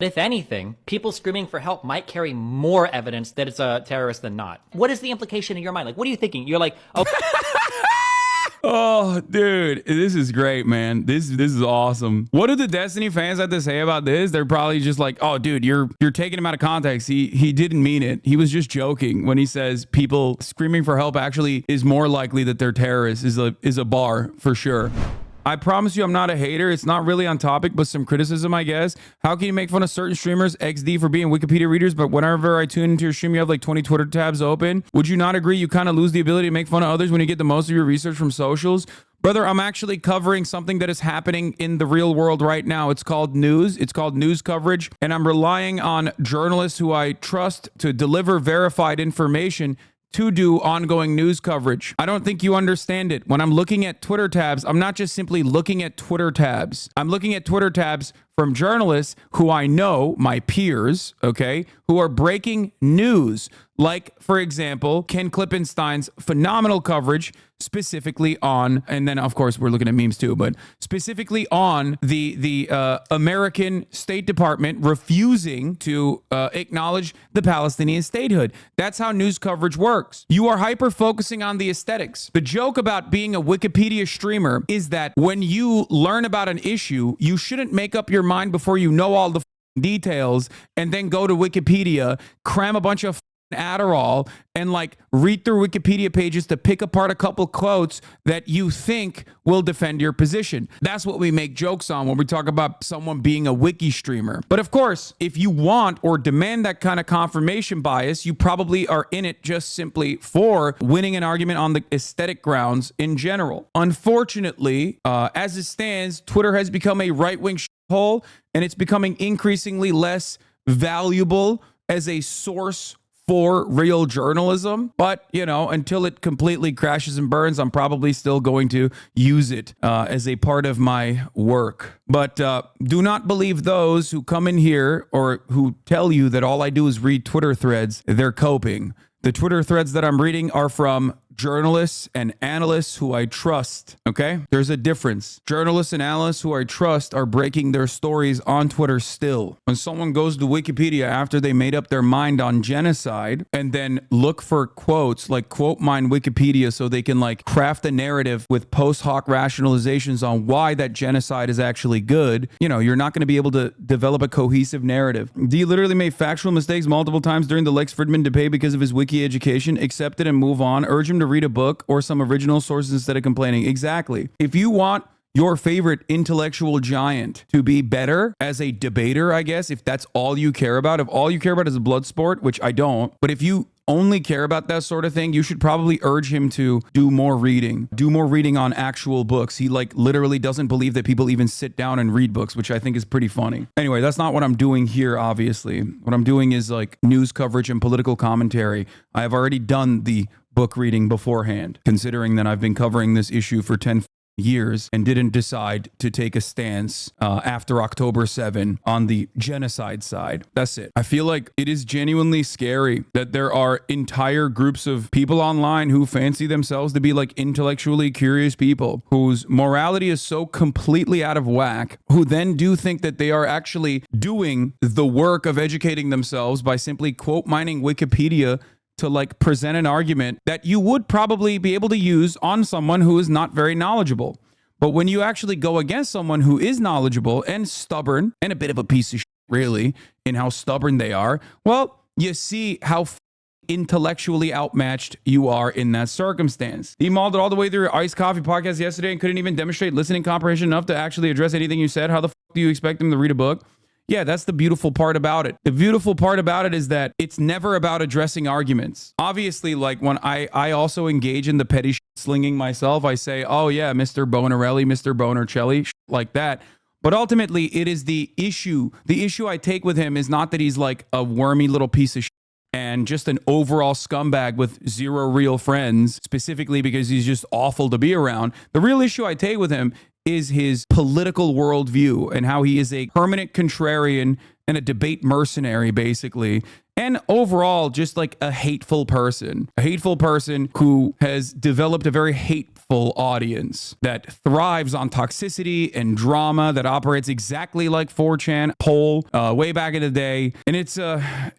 If anything, people screaming for help might carry more evidence that it's a terrorist than not. What is the implication in your mind? Like, what are you thinking? You're like, oh. Oh, dude, this is great, man. This is awesome. What do the Destiny fans have to say about this? They're probably just like, oh, dude, you're taking him out of context. He didn't mean it. He was just joking when he says people screaming for help actually is more likely that they're terrorists is a bar for sure. I promise you I'm not a hater. It's not really on topic, but some criticism, I guess. How can you make fun of certain streamers, XD, for being Wikipedia readers, but whenever I tune into your stream, you have like 20 Twitter tabs open? Would you not agree you kind of lose the ability to make fun of others when you get the most of your research from socials? Brother, I'm actually covering something that is happening in the real world right now. It's called news. It's called news coverage. And I'm relying on journalists who I trust to deliver verified information to do ongoing news coverage. I don't think you understand it. When I'm looking at Twitter tabs, I'm not just simply looking at Twitter tabs. I'm looking at Twitter tabs from journalists who I know, my peers, okay, who are breaking news. Like, for example, Ken Klippenstein's phenomenal coverage specifically on, and then of course we're looking at memes too, but specifically on the American State Department refusing to acknowledge the Palestinian statehood. That's how news coverage works. You are hyper focusing on the aesthetics. The joke about being a Wikipedia streamer is that when you learn about an issue, you shouldn't make up your mind before you know all the details and then go to Wikipedia, cram a bunch of Adderall, and like read through Wikipedia pages to pick apart a couple quotes that you think will defend your position. That's what we make jokes on when we talk about someone being a wiki streamer. But of course, if you want or demand that kind of confirmation bias, you probably are in it just simply for winning an argument on the aesthetic grounds in general. Unfortunately, as it stands, Twitter has become a right-wing hole, and it's becoming increasingly less valuable as a source for real journalism. But, you know, until it completely crashes and burns, I'm probably still going to use it as a part of my work. But do not believe those who come in here or who tell you that all I do is read Twitter threads. They're coping. The Twitter threads that I'm reading are from journalists and analysts who I trust, okay? There's a difference. Journalists and analysts who I trust are breaking their stories on Twitter still. When someone goes to Wikipedia after they made up their mind on genocide and then look for quotes, like quote mine Wikipedia so they can like craft a narrative with post hoc rationalizations on why that genocide is actually good, you know, you're not going to be able to develop a cohesive narrative. D literally made factual mistakes multiple times during the Lex Fridman debate because of his wiki education. Accept it and move on. Urge him to read a book or some original sources instead of complaining. Exactly. If you want your favorite intellectual giant to be better as a debater, I guess, if that's all you care about, if all you care about is a blood sport, which I don't, but if you only care about that sort of thing, you should probably urge him to do more reading on actual books. He like literally doesn't believe that people even sit down and read books, which I think is pretty funny. Anyway, that's not what I'm doing here, obviously. What I'm doing is like news coverage and political commentary. I have already done the book reading beforehand, considering that I've been covering this issue for 10 years and didn't decide to take a stance after October 7 on the genocide side. That's it. I feel like it is genuinely scary that there are entire groups of people online who fancy themselves to be like intellectually curious people whose morality is so completely out of whack, who then do think that they are actually doing the work of educating themselves by simply quote mining Wikipedia to like present an argument that you would probably be able to use on someone who is not very knowledgeable. But when you actually go against someone who is knowledgeable and stubborn and a bit of a piece of shit, really, in how stubborn they are, well, you see how intellectually outmatched you are in that circumstance. He mauled it all the way through your iced coffee podcast yesterday and couldn't even demonstrate listening comprehension enough to actually address anything you said. How the do you expect him to read a book? Yeah, that's the beautiful part about it. The beautiful part about it is that it's never about addressing arguments. Obviously, like when I also engage in the petty slinging myself, I say, oh yeah, Mr. Bonarelli, Mr. Bonarcelli, like that. But ultimately, it is the issue. The issue I take with him is not that he's like a wormy little piece of and just an overall scumbag with zero real friends, specifically because he's just awful to be around. The real issue I take with him is his political worldview and how he is a permanent contrarian and a debate mercenary, basically. and overall just like a hateful person who has developed a very hateful audience that thrives on toxicity and drama, that operates exactly like 4chan poll way back in the day. And it's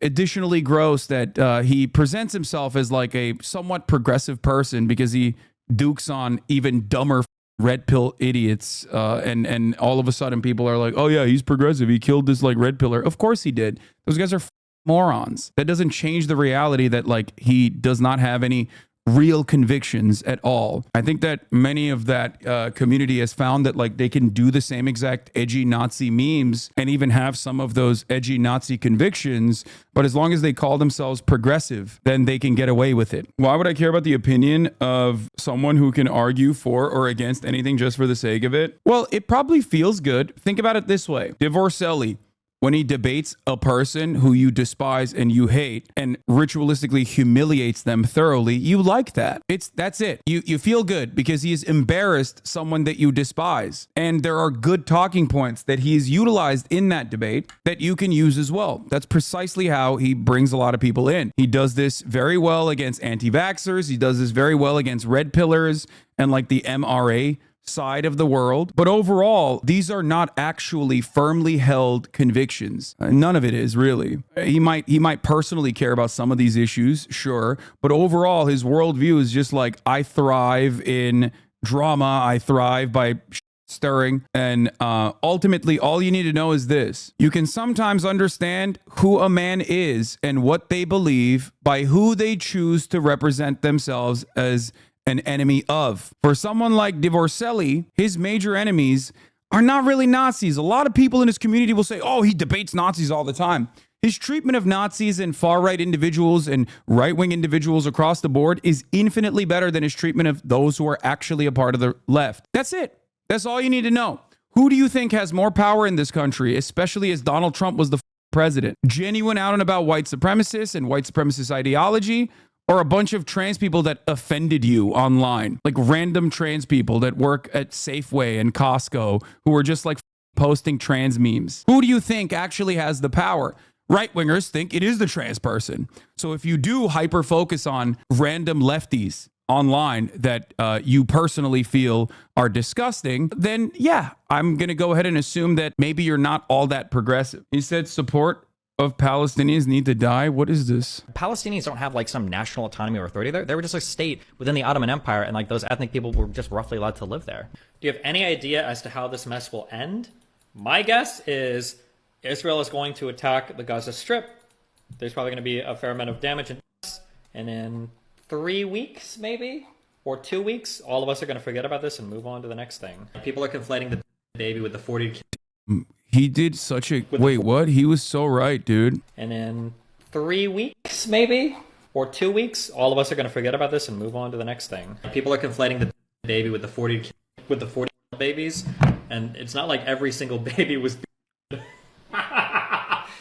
additionally gross that he presents himself as like a somewhat progressive person because he dukes on even dumber red pill idiots, and all of a sudden people are like, oh yeah, he's progressive, he killed this like red pillar. Of course he did. Those guys are morons. That doesn't change the reality that like he does not have any real convictions at all. I think that many of that community has found that like they can do the same exact edgy Nazi memes and even have some of those edgy Nazi convictions, but as long as they call themselves progressive, then they can get away with it. Why would I care about the opinion of someone who can argue for or against anything just for the sake of it? Well, it probably feels good. Think about it this way. Divorcelli, when he debates a person who you despise and you hate and ritualistically humiliates them thoroughly, you like that. That's it. You feel good because he has embarrassed someone that you despise. And there are good talking points that he's utilized in that debate that you can use as well. That's precisely how he brings a lot of people in. He does this very well against anti-vaxxers. He does this very well against red pillars and like the MRA side of the world. But overall, these are not actually firmly held convictions. None of it is really. He might personally care about some of these issues, sure, but overall his worldview is just like, I thrive in drama, I thrive by stirring, and ultimately all you need to know is this: you can sometimes understand who a man is and what they believe by who they choose to represent themselves as an enemy of. For someone like Divorcelli, his major enemies are not really Nazis. A lot of people in his community will say, oh, he debates Nazis all the time. His treatment of Nazis and far-right individuals and right-wing individuals across the board is infinitely better than his treatment of those who are actually a part of the left. That's it. That's all you need to know. Who do you think has more power in this country, especially as Donald Trump was the president? Genuine out and about white supremacists and white supremacist ideology, or a bunch of trans people that offended you online, like random trans people that work at Safeway and Costco who are just like posting trans memes? Who do you think actually has the power? Right-wingers think it is the trans person. So if you do hyper focus on random lefties online that you personally feel are disgusting, then yeah, I'm going to go ahead and assume that maybe you're not all that progressive. He said support of Palestinians need to die. What is this? Palestinians don't have like some national autonomy or authority there. They were just a state within the Ottoman Empire, and like those ethnic people were just roughly allowed to live there. Do you have any idea as to how this mess will end? My guess is Israel is going to attack the Gaza Strip. There's probably going to be a fair amount of damage, and in 3 weeks, maybe, or 2 weeks, all of us are going to forget about this and move on to the next thing. People are conflating the baby with the 40 He did such a... Wait, what? He was so right, dude. And in 3 weeks, maybe, or 2 weeks, all of us are going to forget about this and move on to the next thing. People are conflating the baby with the 40 babies, and it's not like every single baby was...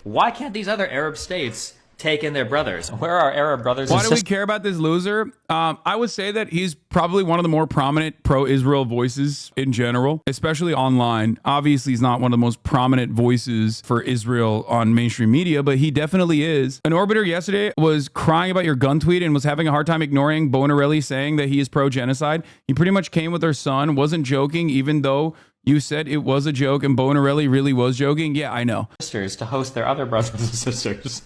Why can't these other Arab states take in their brothers? Where are our Arab brothers and sisters? Why do we care about this loser? I would say that he's probably one of the more prominent pro-Israel voices in general, especially online. Obviously, he's not one of the most prominent voices for Israel on mainstream media, but he definitely is. An orbiter yesterday was crying about your gun tweet and was having a hard time ignoring Bonarelli saying that he is pro-genocide. He pretty much came with her son, wasn't joking, even though you said it was a joke and Bonarelli really was joking. Yeah, I know. Sisters to host their other brothers and sisters.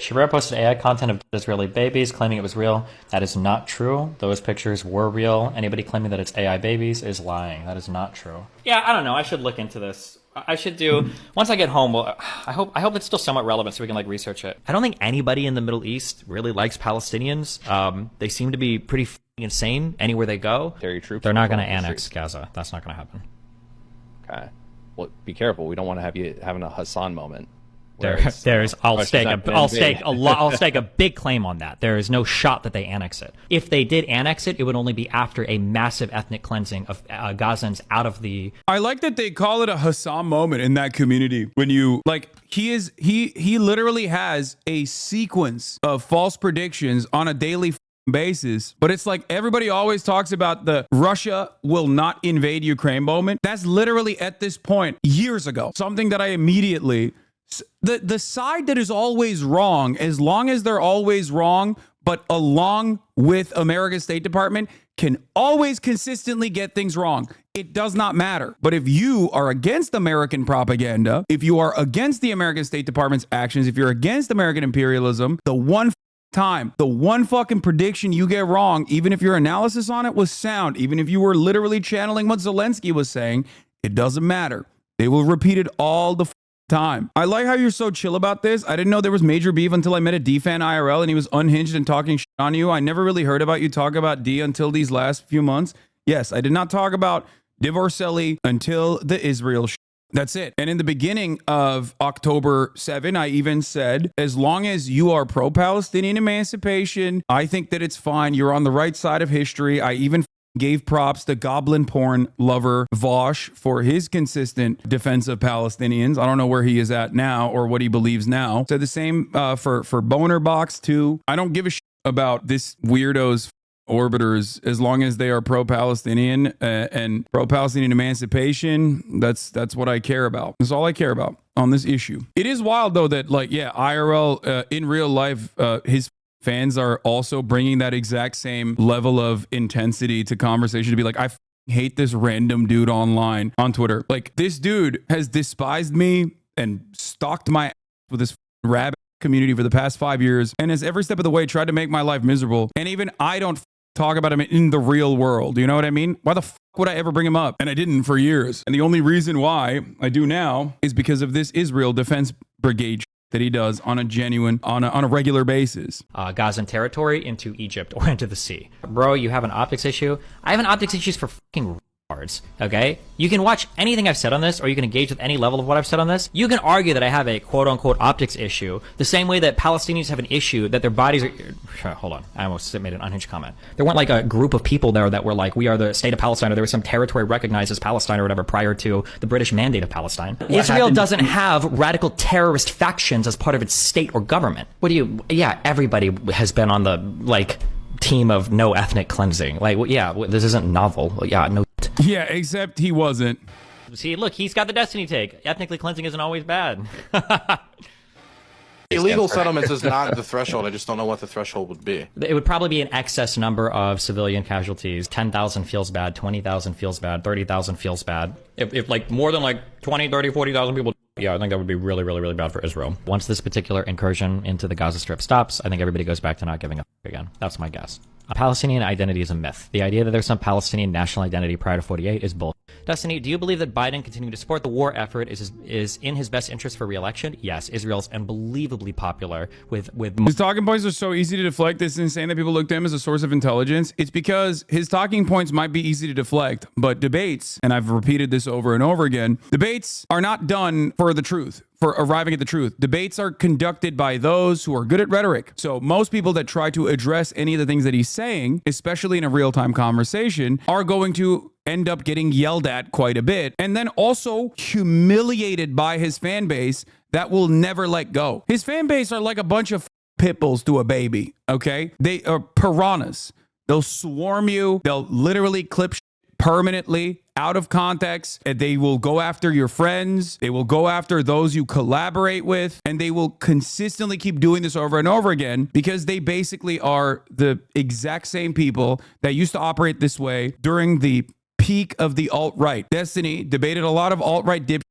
Shabira posted AI content of Israeli babies, claiming it was real. That is not true. Those pictures were real. Anybody claiming that it's AI babies is lying. That is not true. Yeah, I don't know. I should look into this. I should do, once I get home, well, I hope it's still somewhat relevant so we can like research it. I don't think anybody in the Middle East really likes Palestinians. They seem to be pretty insane anywhere they go. Terry troops. They're not going to annex Gaza. That's not going to happen. Okay. Well, be careful. We don't want to have you having a Hassan moment. I'll stake a big claim on that. There is no shot that they annex it. If they did annex it, it would only be after a massive ethnic cleansing of Gazans out of the... I like that they call it a Hassan moment in that community. When you like, he literally has a sequence of false predictions on a daily basis, but it's like everybody always talks about the Russia will not invade Ukraine moment. That's literally at this point years ago, something that I immediately The side that is always wrong, as long as they're always wrong, but along with America's State Department, can always consistently get things wrong. It does not matter. But if you are against American propaganda, if you are against the American State Department's actions, if you're against American imperialism, the one fucking prediction you get wrong, even if your analysis on it was sound, even if you were literally channeling what Zelensky was saying, it doesn't matter. They will repeat it all the time. I like how you're so chill about this. I didn't know there was major beef until I met a D fan IRL and he was unhinged and talking shit on you. I never really heard about you talk about D until these last few months. Yes, I did not talk about Divorcelli until the Israel shit. That's it. And in the beginning of October 7, I even said, as long as you are pro-Palestinian emancipation, I think that it's fine. You're on the right side of history. I even gave props to goblin porn lover Vosh for his consistent defense of Palestinians. I don't know where he is at now or what he believes now. Said the same for Boner Box too. I don't give a shit about this weirdo's orbiters as long as they are pro-Palestinian and pro-Palestinian emancipation. That's what I care about. That's all I care about on this issue. It is wild though that IRL in real life his fans are also bringing that exact same level of intensity to conversation to be like, I hate this random dude online on Twitter. Like, this dude has despised me and stalked my ass with this rabbit community for the past 5 years and has every step of the way tried to make my life miserable. And even I don't talk about him in the real world. You know what I mean? Why the would I ever bring him up? And I didn't for years. And the only reason why I do now is because of this Israel Defense Brigade that he does on a regular basis. Gazan territory into Egypt or into the sea. Bro, you have an optics issue. I have an optics issue for fucking retards, okay? You can watch anything I've said on this, or you can engage with any level of what I've said on this. You can argue that I have a quote-unquote optics issue, the same way that Palestinians have an issue that their bodies are... Hold on, I almost made an unhinged comment. There weren't like a group of people there that were like, we are the state of Palestine, or there was some territory recognized as Palestine or whatever prior to the British mandate of Palestine. Israel doesn't have radical terrorist factions as part of its state or government. Everybody has been on the, team of no ethnic cleansing. This isn't novel. No. Yeah, except he wasn't. See, look, he's got the Destiny take. Ethnically cleansing isn't always bad. Illegal settlements is not the threshold. I just don't know what the threshold would be. It would probably be an excess number of civilian casualties. 10,000 feels bad, 20,000 feels bad, 30,000 feels bad. If more than 20, 30, 40,000 people... Yeah, I think that would be really, really, really bad for Israel. Once this particular incursion into the Gaza Strip stops, I think everybody goes back to not giving a again. That's my guess. A Palestinian identity is a myth. The idea that there's some Palestinian national identity prior to 48 is bull. Destiny, do you believe that Biden continuing to support the war effort is in his best interest for re-election? Yes, Israel's unbelievably popular with... His talking points are so easy to deflect. It's insane that people look to him as a source of intelligence. It's because his talking points might be easy to deflect, but debates, and I've repeated this over and over again, debates are not done for the truth, for arriving at the truth. Debates are conducted by those who are good at rhetoric. So most people that try to address any of the things that he's saying, especially in a real-time conversation, are going to end up getting yelled at quite a bit, and then also humiliated by his fan base that will never let go. His fan base are like a bunch of pit bulls to a baby, okay? They are piranhas. They'll swarm you. They'll literally clip permanently out of context, and they will go after your friends. They will go after those you collaborate with, and they will consistently keep doing this over and over again because they basically are the exact same people that used to operate this way during the peak of the alt-right. Destiny debated a lot of alt-right dip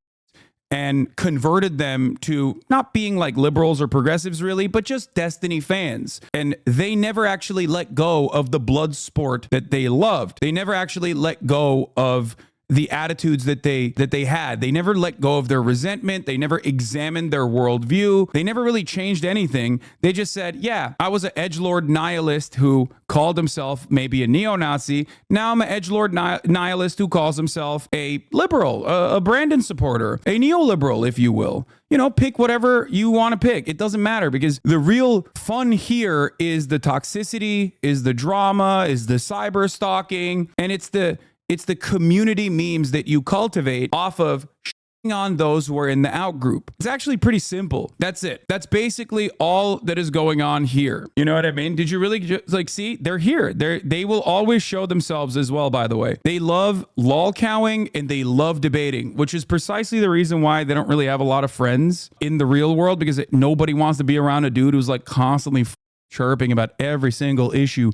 and converted them to not being like liberals or progressives really, but just Destiny fans. And they never actually let go of the blood sport that they loved. They never actually let go of the attitudes that they had. They never let go of their resentment. They never examined their worldview. They never really changed anything. They just said, yeah, I was an edgelord nihilist who called himself maybe a neo-Nazi. Now I'm an edgelord nihilist who calls himself a liberal, a Brandon supporter, a neoliberal, if you will. You know, pick whatever you want to pick. It doesn't matter because the real fun here is the toxicity, is the drama, is the cyber stalking, and it's the community memes that you cultivate off of on those who are in the out group. It's actually pretty simple. That's it. That's basically all that is going on here. You know what I mean? Did you really just like see? They're here. They will always show themselves as well, by the way. They love lolcowing and they love debating, which is precisely the reason why they don't really have a lot of friends in the real world, because nobody wants to be around a dude who's like constantly chirping about every single issue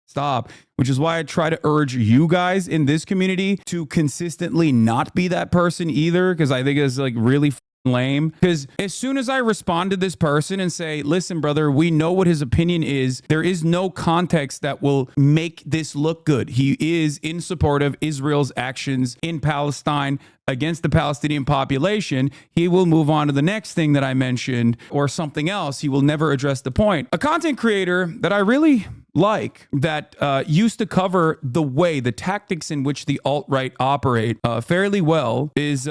stop, which is why I try to urge you guys in this community to consistently not be that person either, because I think it's like really lame. Because as soon as I respond to this person and say, listen, brother, we know what his opinion is, there is no context that will make this look good. He is in support of Israel's actions in Palestine against the Palestinian population. He will move on to the next thing that I mentioned or something else. He will never address the point. A content creator that I really like that used to cover the tactics in which the alt-right operate fairly well is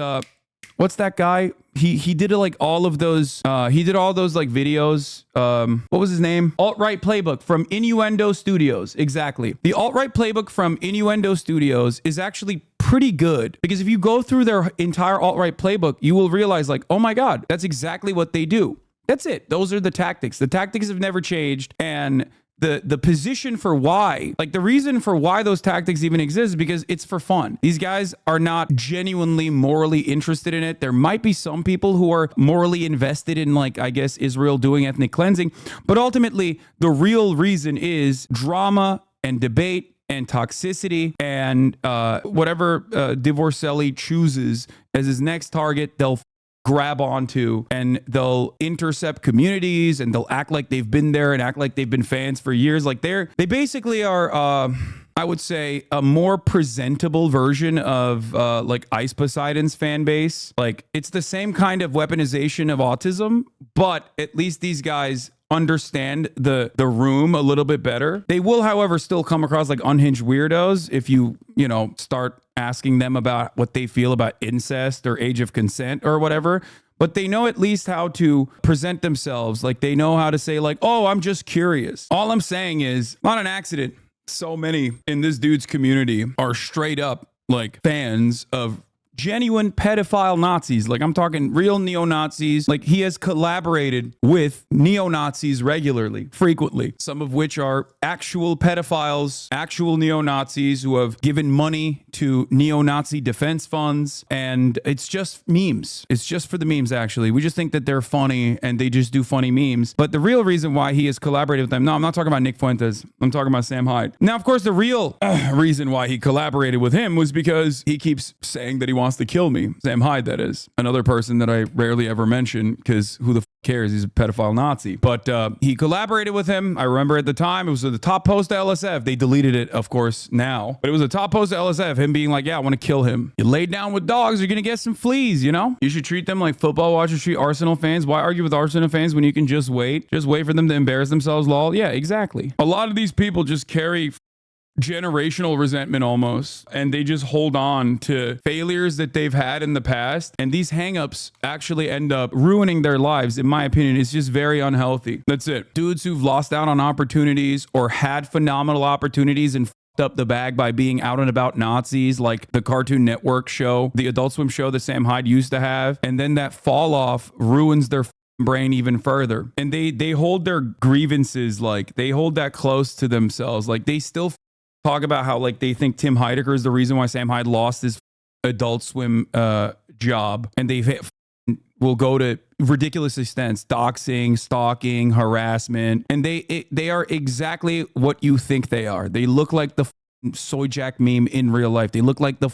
what's that guy? He did like all of those he did all those like videos. What was his name? Alt-right Playbook from Innuendo Studios. Exactly. The Alt-right Playbook from Innuendo Studios is actually pretty good, because if you go through their entire alt-right playbook, you will realize like, oh my God, that's exactly what they do. That's it. Those are the tactics. The tactics have never changed. And the position for why, like the reason for why those tactics even exist is because it's for fun. These guys are not genuinely morally interested in it. There might be some people who are morally invested in, like, I guess, Israel doing ethnic cleansing, but ultimately the real reason is drama and debate and toxicity, and whatever Divorcelli chooses as his next target, they'll grab onto, and they'll intercept communities, and they'll act like they've been there and act like they've been fans for years. Like they basically are, I would say, a more presentable version of like Ice Poseidon's fan base. Like it's the same kind of weaponization of autism, but at least these guys understand the room a little bit better. They will, however, still come across like unhinged weirdos if you start asking them about what they feel about incest or age of consent or whatever. But they know at least how to present themselves. Like they know how to say like, oh, I'm just curious. All I'm saying is, not an accident, so many in this dude's community are straight up like fans of genuine pedophile Nazis. Like I'm talking real neo-Nazis. Like he has collaborated with neo-Nazis regularly, frequently, some of which are actual pedophiles, actual neo-Nazis who have given money to neo-Nazi defense funds. And it's just memes. It's just for the memes, actually. We just think that they're funny and they just do funny memes. But the real reason why he has collaborated with them, no, I'm not talking about Nick Fuentes. I'm talking about Sam Hyde. Now, of course, the real reason why he collaborated with him was because he keeps saying that he wants to kill me. Sam Hyde, that is. Another person that I rarely ever mention, because who the cares? He's a pedophile Nazi. But he collaborated with him. I remember at the time, it was the top post to LSF. They deleted it, of course, now. But it was a top post to LSF, him being like, yeah, I want to kill him. You lay down with dogs, you're going to get some fleas, you know? You should treat them like football watchers treat Arsenal fans. Why argue with Arsenal fans when you can just wait? Just wait for them to embarrass themselves, lol. Yeah, exactly. A lot of these people just carry generational resentment almost, and they just hold on to failures that they've had in the past, and these hangups actually end up ruining their lives. In my opinion, it's just very unhealthy. That's it. Dudes who've lost out on opportunities or had phenomenal opportunities and up the bag by being out and about Nazis, like the Cartoon Network show, the Adult Swim show that Sam Hyde used to have, and then that fall off ruins their brain even further. And they hold their grievances, like they hold that close to themselves. Like they still talk about how like they think Tim Heidecker is the reason why Sam Hyde lost his Adult Swim job, and they will go to ridiculous extents, doxing, stalking, harassment, and they are exactly what you think they are. They look like the Soy Jack meme in real life. They look like the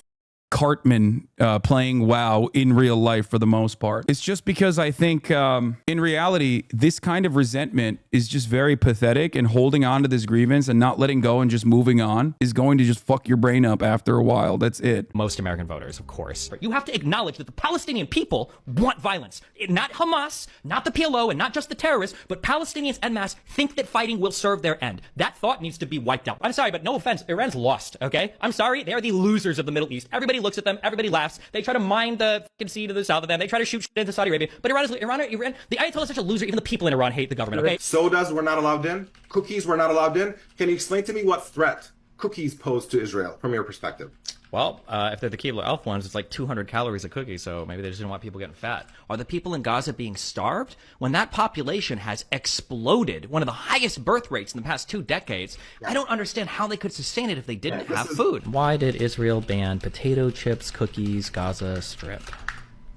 Cartman playing WoW in real life for the most part. It's just because I think in reality, this kind of resentment is just very pathetic, and holding on to this grievance and not letting go and just moving on is going to just fuck your brain up after a while. That's it. Most American voters, of course. You have to acknowledge that the Palestinian people want violence. Not Hamas, not the PLO, and not just the terrorists, but Palestinians en masse think that fighting will serve their end. That thought needs to be wiped out. I'm sorry, but no offense, Iran's lost, okay? I'm sorry, they are the losers of the Middle East. Everybody looks at them, everybody laughs. They try to mine the fucking sea to the south of them. They try to shoot shit into Saudi Arabia. But Iran, the Ayatollah is such a loser. Even the people in Iran hate the government, okay? Sodas were not allowed in. Cookies were not allowed in. Can you explain to me what threat cookies pose to Israel from your perspective? Well, if they're the Keebler Elf ones, it's like 200 calories a cookie, so maybe they just didn't want people getting fat. Are the people in Gaza being starved? When that population has exploded, one of the highest birth rates in the past 2 decades, I don't understand how they could sustain it if they didn't have food. Why did Israel ban potato chips, cookies, Gaza Strip?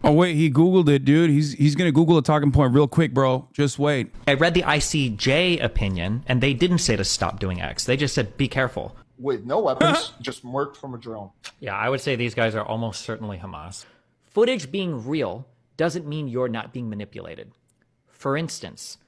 Oh, wait, he Googled it, dude. He's going to Google a talking point real quick, bro. Just wait. I read the ICJ opinion, and they didn't say to stop doing X. They just said, be careful. With no weapons, just marked from a drone. Yeah, I would say these guys are almost certainly Hamas. Footage being real doesn't mean you're not being manipulated. For instance,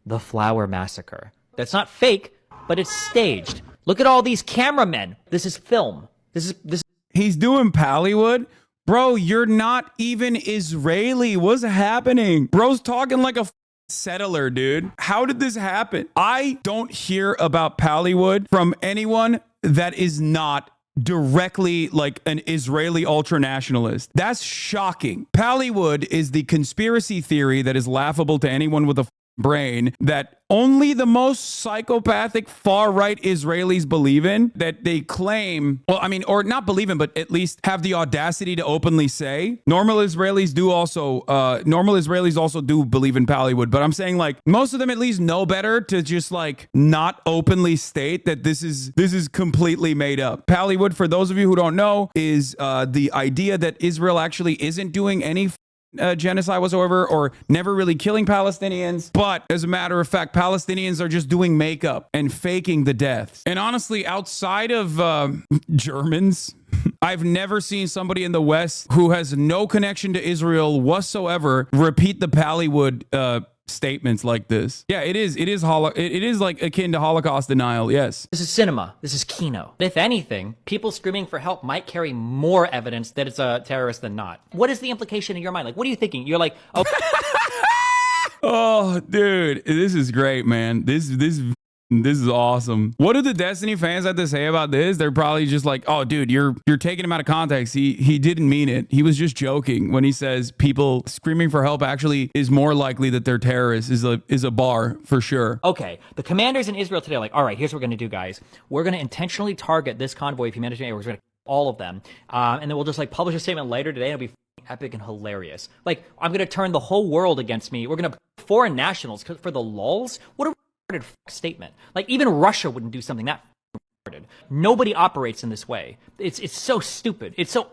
the Flower Massacre. That's not fake, but it's staged. Look at all these cameramen. This is film. This is. He's doing Pallywood? Bro, you're not even Israeli. What's happening? Bro's talking like a settler, dude. How did this happen? I don't hear about Pallywood from anyone that is not directly like an Israeli ultranationalist. That's shocking. Pallywood is the conspiracy theory that is laughable to anyone with a brain that only the most psychopathic far-right Israelis believe in, that they claim, well, I mean, or not believe in, but at least have the audacity to openly say. Normal Israelis also do believe in Pallywood, but I'm saying like most of them at least know better to just like not openly state that this is completely made up. Pallywood, for those of you who don't know, is the idea that Israel actually isn't doing any genocide whatsoever or never really killing Palestinians. But as a matter of fact, Palestinians are just doing makeup and faking the deaths. And honestly, outside of Germans, I've never seen somebody in the West who has no connection to Israel whatsoever repeat the Pallywood statements like this. Yeah, it is like akin to Holocaust denial. Yes. This is cinema. This is kino. If anything, people screaming for help might carry more evidence that it's a terrorist than not. What is the implication in your mind? Like, what are you thinking? You're like, oh, oh, dude, this is great, man. This is awesome. What do the Destiny fans have to say about this? They're probably just like, oh, dude, you're taking him out of context. He didn't mean it. He was just joking when he says people screaming for help actually is more likely that they're terrorists is a bar for sure. Okay, the commanders in Israel today are like, all right, here's what we're going to do, guys. We're going to intentionally target this convoy of humanitarian aid. We're going to all of them. And then we'll just like publish a statement later today. It'll be epic and hilarious. Like, I'm going to turn the whole world against me. We're going to foreign nationals for the lulz. What a statement. Like, even Russia wouldn't do something that retarded. Nobody operates in this way. It's so stupid. It's so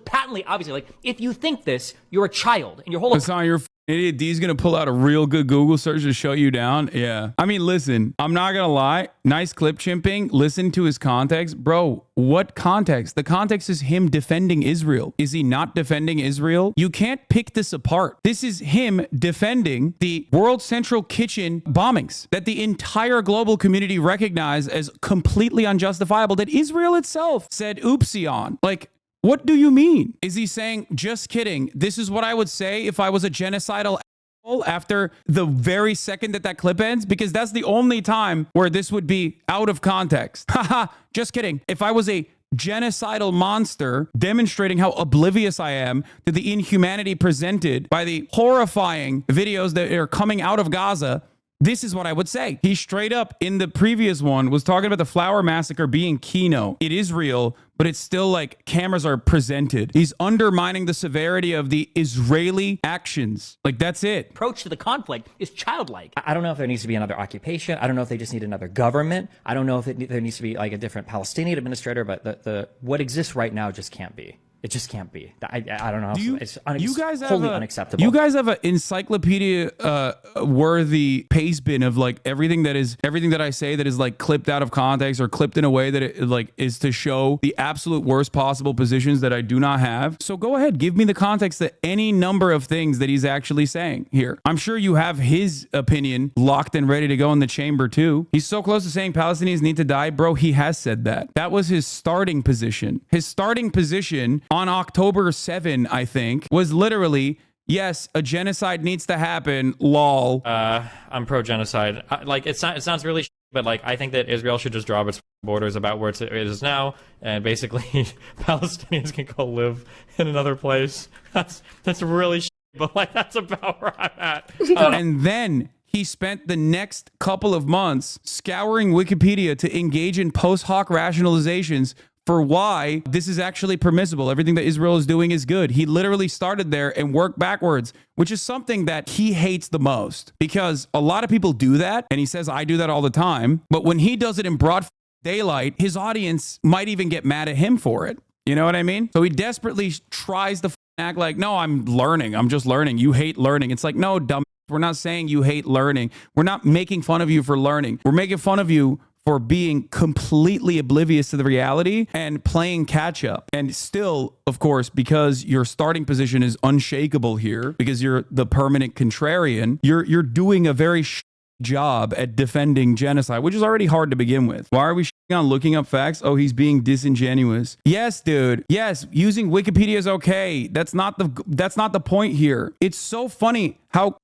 patently obviously, like, if you think this, you're a child and your whole Hassan, you're idiot. D's gonna pull out a real good Google search to show you down. Yeah, I mean, listen, I'm not gonna lie, nice clip chimping. Listen to his context. Bro, what context? The context is him defending Israel. Is he not defending Israel? You can't pick this apart. This is him defending the World Central Kitchen bombings that the entire global community recognized as completely unjustifiable, that Israel itself said oopsie on. Like, what do you mean? Is he saying, just kidding, this is what I would say if I was a genocidal asshole after the very second that clip ends? Because that's the only time where this would be out of context. Haha, just kidding. If I was a genocidal monster demonstrating how oblivious I am to the inhumanity presented by the horrifying videos that are coming out of Gaza, this is what I would say. He straight up in the previous one was talking about the Flower Massacre being kino. It is real, but it's still like cameras are presented. He's undermining the severity of the Israeli actions. Like, that's it. Approach to the conflict is childlike. I don't know if there needs to be another occupation. I don't know if they just need another government. I don't know if there needs to be like a different Palestinian administrator, but the what exists right now just can't be. It just can't be. I don't know. It's wholly unacceptable. You guys have an encyclopedia worthy paste bin of like everything that I say that is like clipped out of context or clipped in a way that it like is to show the absolute worst possible positions that I do not have. So go ahead, give me the context to any number of things that he's actually saying here. I'm sure you have his opinion locked and ready to go in the chamber too. He's so close to saying Palestinians need to die, bro. He has said that. That was his starting position. His starting position on October 7, I think, was literally, yes, a genocide needs to happen, lol. I'm pro-genocide. Like, it sounds really but like, I think that Israel should just draw up its borders about where it is now, and basically Palestinians can go live in another place. That's really but like, that's about where I'm at. And then he spent the next couple of months scouring Wikipedia to engage in post hoc rationalizations for why this is actually permissible. Everything that Israel is doing is good. He literally started there and worked backwards, which is something that he hates the most, because a lot of people do that. And he says, I do that all the time. But when he does it in broad daylight, his audience might even get mad at him for it. You know what I mean? So he desperately tries to act like, no, I'm learning. I'm just learning. You hate learning. It's like, no, dumb. We're not saying you hate learning. We're not making fun of you for learning. We're making fun of you for being completely oblivious to the reality and playing catch up. And still, of course, because your starting position is unshakable here, because you're the permanent contrarian, you're doing a very job at defending genocide, which is already hard to begin with. Why are we on looking up facts? Oh, he's being disingenuous. Yes, dude. Yes, using Wikipedia is okay. That's not the point here. It's so funny how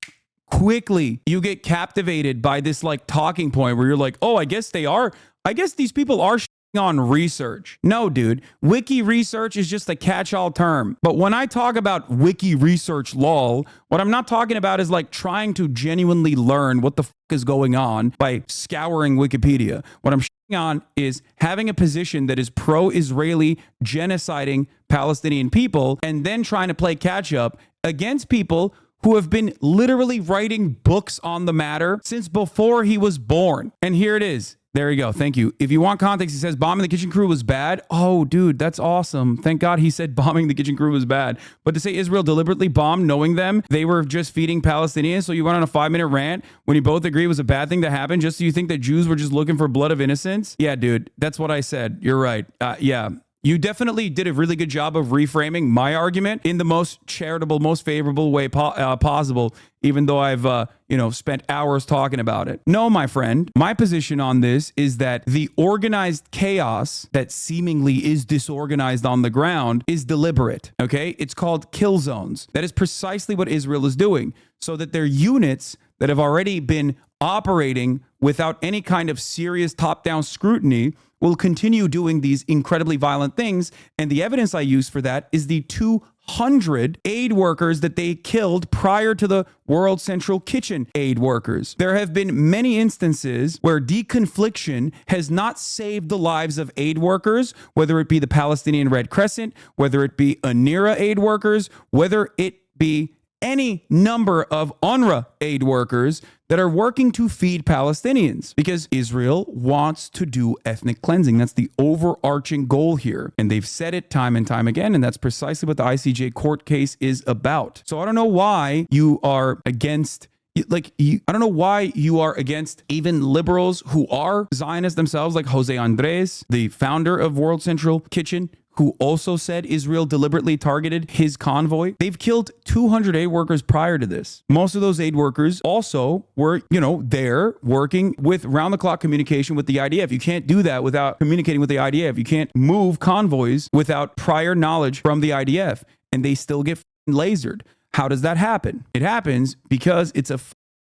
quickly you get captivated by this like talking point where you're like, oh, I guess these people are on research. No, dude. Wiki research is just a catch-all term. But when I talk about wiki research lol, what I'm not talking about is like trying to genuinely learn what the fuck is going on by scouring Wikipedia. What I'm on is having a position that is pro-Israeli, genociding Palestinian people, and then trying to play catch-up against people who have been literally writing books on the matter since before he was born. And here it is. There you go. Thank you. If you want context, he says bombing the kitchen crew was bad. Oh, dude, that's awesome. Thank God he said bombing the kitchen crew was bad. But to say Israel deliberately bombed knowing them, they were just feeding Palestinians, so you went on a 5-minute rant when you both agree it was a bad thing to happen, just so you think that Jews were just looking for blood of innocence? Yeah, dude, that's what I said. You're right. Yeah. You definitely did a really good job of reframing my argument in the most charitable, most favorable way possible, even though I've, spent hours talking about it. No, my friend, my position on this is that the organized chaos that seemingly is disorganized on the ground is deliberate, okay? It's called kill zones. That is precisely what Israel is doing, so that their units that have already been operating without any kind of serious top-down scrutiny will continue doing these incredibly violent things. And the evidence I use for that is the 200 aid workers that they killed prior to the World Central Kitchen aid workers. There have been many instances where deconfliction has not saved the lives of aid workers, whether it be the Palestinian Red Crescent, whether it be ANIRA aid workers, whether it be any number of UNRWA aid workers that are working to feed Palestinians, because Israel wants to do ethnic cleansing. That's the overarching goal here. And they've said it time and time again, and that's precisely what the ICJ court case is about. So I don't know why you are against I don't know why you are against even liberals who are Zionists themselves, like Jose Andres, the founder of World Central Kitchen, who also said Israel deliberately targeted his convoy. They've killed 200 aid workers prior to this. Most of those aid workers also were, there working with round-the-clock communication with the IDF. You can't do that without communicating with the IDF. You can't move convoys without prior knowledge from the IDF, and they still get lasered. How does that happen? It happens because it's a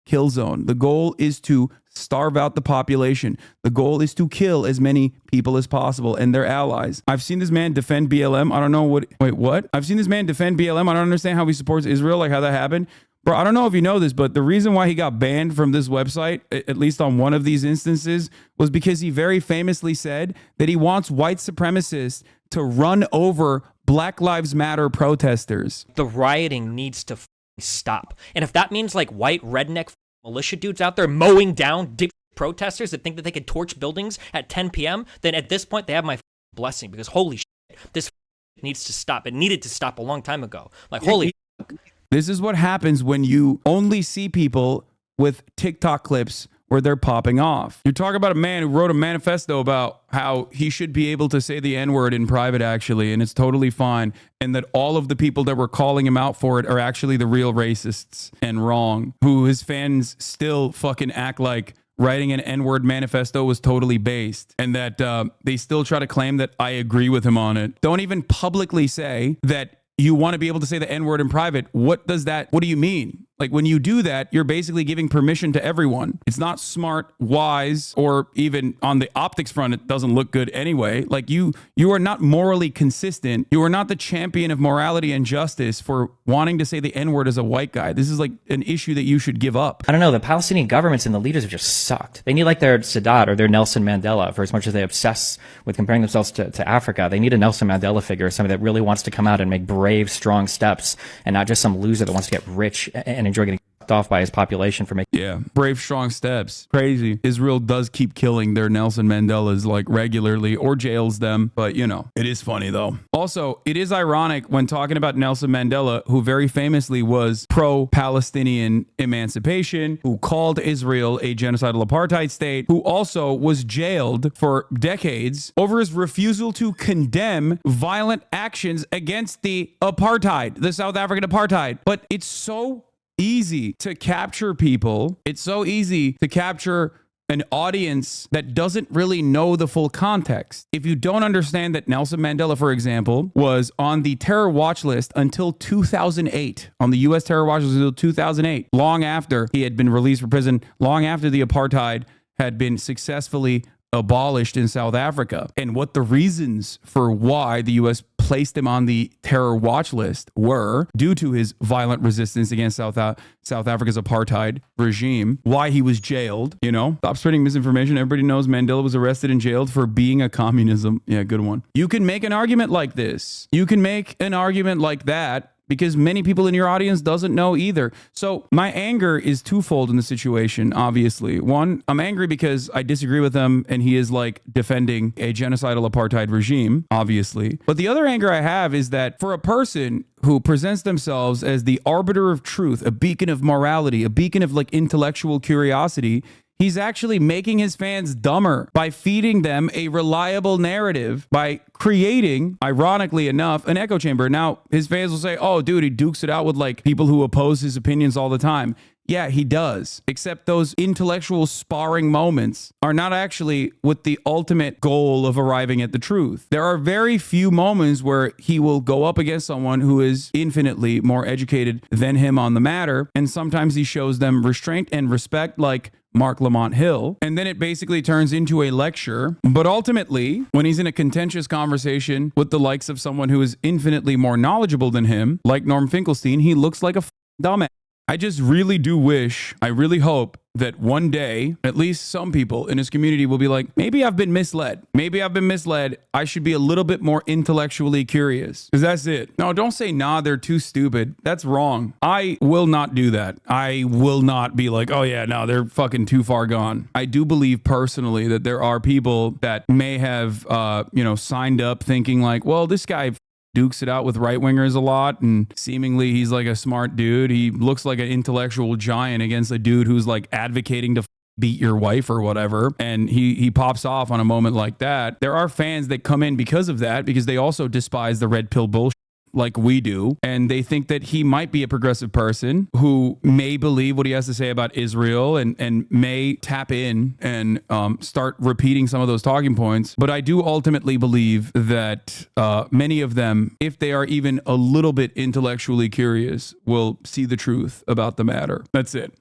kill zone. The goal is to starve out the population. The goal is to kill as many people as possible and their allies. I've seen this man defend BLM. I don't know what? I've seen this man defend BLM. I don't understand how he supports Israel, like how that happened. Bro, I don't know if you know this, but the reason why he got banned from this website, at least on one of these instances, was because he very famously said that he wants white supremacists to run over Black Lives Matter protesters. The rioting needs to stop. And if that means like white redneck militia dudes out there mowing down protesters that think that they could torch buildings at 10 p.m., then at this point they have my blessing, because holy shit, this needs to stop. It needed to stop a long time ago. Like, holy This is what happens when you only see people with TikTok clips where they're popping off. You're talking about a man who wrote a manifesto about how he should be able to say the N-word in private, actually, and it's totally fine, and that all of the people that were calling him out for it are actually the real racists and wrong, who his fans still fucking act like writing an N-word manifesto was totally based, and that they still try to claim that I agree with him on it. Don't even publicly say that you want to be able to say the N-word in private. What do you mean? Like when you do that, you're basically giving permission to everyone. It's not smart, wise, or even on the optics front, it doesn't look good anyway. Like you are not morally consistent. You are not the champion of morality and justice for wanting to say the N-word as a white guy. This is like an issue that you should give up. I don't know. The Palestinian governments and the leaders have just sucked. They need like their Sadat or their Nelson Mandela. For as much as they obsess with comparing themselves to Africa, they need a Nelson Mandela figure, somebody that really wants to come out and make brave, strong steps, and not just some loser that wants to get rich and enjoy getting off by his population for making. Yeah, brave, strong steps. Crazy. Israel does keep killing their Nelson Mandelas like regularly or jails them, but you know, it is funny though. Also, it is ironic when talking about Nelson Mandela, who very famously was pro-Palestinian emancipation, who called Israel a genocidal apartheid state, who also was jailed for decades over his refusal to condemn violent actions against the apartheid, the South African apartheid. But it's so easy to capture people. It's so easy to capture an audience that doesn't really know the full context. If you don't understand that Nelson Mandela, for example, was on the terror watch list until 2008, on the U.S. terror watch list until 2008, long after he had been released from prison, long after the apartheid had been successfully abolished in South Africa, and what the reasons for why the U.S. placed him on the terror watch list were due to his violent resistance against South Africa's apartheid regime, why he was jailed. You know, stop spreading misinformation. Everybody knows Mandela was arrested and jailed for being a communism. Yeah, good one. You can make an argument like this. You can make an argument like that, because many people in your audience doesn't know either. So my anger is twofold in the situation, obviously. One, I'm angry because I disagree with him and he is like defending a genocidal apartheid regime, obviously. But the other anger I have is that for a person who presents themselves as the arbiter of truth, a beacon of morality, a beacon of like intellectual curiosity, he's actually making his fans dumber by feeding them a reliable narrative, by creating, ironically enough, an echo chamber. Now, his fans will say, oh, dude, he dukes it out with like people who oppose his opinions all the time. Yeah, he does. Except those intellectual sparring moments are not actually with the ultimate goal of arriving at the truth. There are very few moments where he will go up against someone who is infinitely more educated than him on the matter. And sometimes he shows them restraint and respect, like Mark Lamont Hill, and then it basically turns into a lecture. But ultimately, when he's in a contentious conversation with the likes of someone who is infinitely more knowledgeable than him, like Norm Finkelstein, he looks like a dumbass. I just really do wish, I really hope that one day, at least some people in his community will be like, maybe I've been misled. Maybe I've been misled. I should be a little bit more intellectually curious. Because that's it. No, don't say, nah, they're too stupid. That's wrong. I will not do that. I will not be like, oh yeah, no, they're fucking too far gone. I do believe personally that there are people that may have, signed up thinking like, well, this guy dukes it out with right-wingers a lot, and seemingly he's like a smart dude. He looks like an intellectual giant against a dude who's like advocating to beat your wife or whatever, and he pops off on a moment like that. There are fans that come in because of that, because they also despise the red pill bullshit like we do, and they think that he might be a progressive person who may believe what he has to say about Israel and may tap in and start repeating some of those talking points. But I do ultimately believe that many of them, if they are even a little bit intellectually curious, will see the truth about the matter. That's it.